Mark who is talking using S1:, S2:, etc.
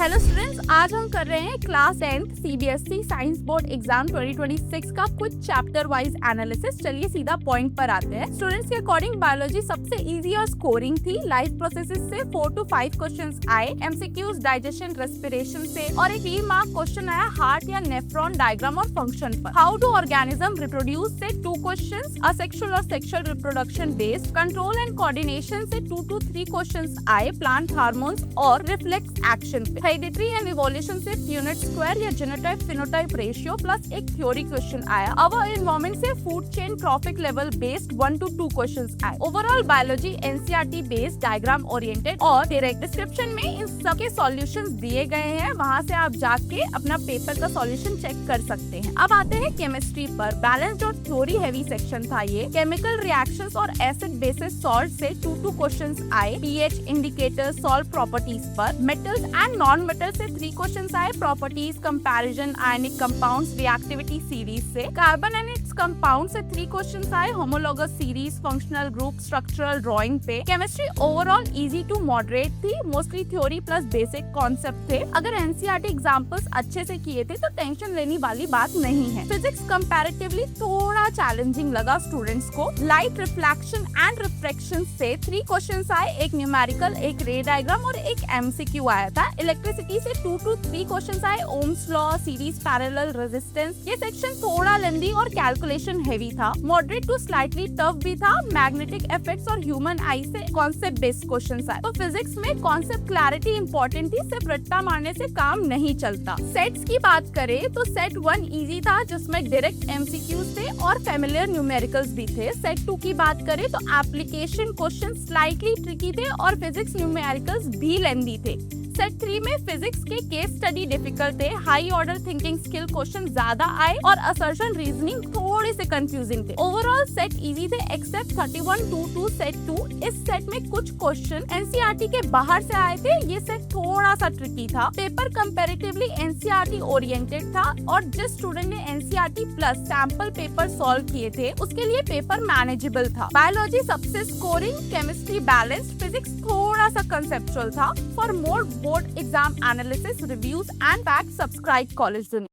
S1: Hello students, आज हम कर रहे हैं class 10th CBSE science board exam 2026 का कुछ चैप्टर वाइज एनालिसिस। चलिए सीधा पॉइंट पर आते हैं। स्टूडेंट्स के अकॉर्डिंग बायोलॉजी सबसे इजी और स्कोरिंग थी। लाइफ प्रोसेसेस से 4 to 5 क्वेश्चंस आए, एमसीक्यूज डाइजेशन रेस्पिरेशन से, और एक 3 मार्क क्वेश्चन आया हार्ट या नेफ्रॉन डायग्राम और फंक्शन पर। हाउ डू ऑर्गेनिज्म रिप्रोड्यूस से 2 क्वेश्चंस, असेक्सुअल और sexual reproduction based. Control and coordination से 2 to 3 क्वेश्चंस आए, प्लांट हार्मोन्स और रिफ्लेक्स एक्शन पे। हेरिडिटरी एंड इवोल्यूशन से यूनिट स्क्वायर या जीनोटाइप फिनोटाइप रेशियो प्लस एक थ्योरी क्वेश्चन आया। अवर एनवायरनमेंट से food chain trophic level based 1 to 2 questions आए। Overall biology NCERT based diagram oriented और डायरेक्ट। डिस्क्रिप्शन में इन सब के सॉल्यूशंस दिए गए हैं, वहां से आप जाके अपना पेपर का सॉल्यूशन चेक कर सकते हैं। अब आते हैं केमिस्ट्री पर। बैलेंस्ड और थ्योरी हैवी सेक्शन था ये। केमिकल रिएक्शंस और एसिड बेसिस सॉल्ट से 2 क्वेश्चंस आए, पीएच इंडिकेटर सॉल्ट प्रॉपर्टीज पर। मेटल्स एंड नॉन मेटल से 3 क्वेश्चंस आए, properties comparison ionic compounds reactivity series से। कार्बन एंड इट्स कंपाउंड से 3 क्वेश्चंस आए, homologous series, functional group, structural drawing पे। Chemistry overall easy to moderate थी, mostly theory plus basic concept थे। अगर NCERT examples अच्छे से किए थे तो टेंशन लेने वाली बात नहीं है। फिजिक्स कंपैरेटिवली थोड़ा चैलेंजिंग लगा स्टूडेंट्स को। लाइट रिफ्लेक्शन एंड रिफ्रैक्शन से 3 क्वेश्चंस आए, एक न्यूमेरिकल, एक रे डायग्राम और एक एमसीक्यू आया था। इलेक्ट्रिसिटी से 2 to 3 क्वेश्चंस आए, Ohm's law, series parallel resistance. ये सेक्शन थोड़ा लेंथी और कैलकुलेशन हेवी था। मॉडरेट टू स्लाइटली टफ भी था। मैग्नेटिक इफेक्ट्स और ह्यूमन आई से कॉन्सेप्ट बेस्ड क्वेश्चंस आए। तो फिजिक्स में कॉन्सेप्ट क्लैरिटी इंपॉर्टेंट थी, सिर्फ रट्टा मारने से काम नहीं चलता। सेट्स की बात करें तो सेट 1 इजी था, जिसमें डायरेक्ट एमसीक्यूज थे और फेमिलियर न्यूमेरिकल्स भी थे। सेट 2 की बात करें तो एप्लीकेशन क्वेश्चन स्लाइटली ट्रिकी थे और फिजिक्स न्यूमेरिकल्स भी लेंथी थे। सेट 3 में फिजिक्स के केस स्टडी डिफिकल्ट थे, high order thinking skill question ज्यादा आए और असर्शन रीजनिंग थोड़े से कंफ्यूजिंग थे। ओवरऑल सेट इजी थे एक्सेप्ट 31-2 सेट 2। इस सेट में कुछ क्वेश्चन एनसीईआरटी के बाहर से आए थे, ये सेट थोड़ा सा ट्रिकी था। पेपर कंपैरेटिवली एनसीईआरटी ओरिएंटेड था और जिस स्टूडेंट ने NCERT plus sample paper solve किए थे उसके लिए पेपर मैनेजेबल था। बायोलॉजी सबसे स्कोरिंग, केमिस्ट्री बैलेंस्ड, फिजिक्स थोड़ा सा कंसेप्चुअल था। For more board exam analysis, reviews and fact, subscribe college दुनिया।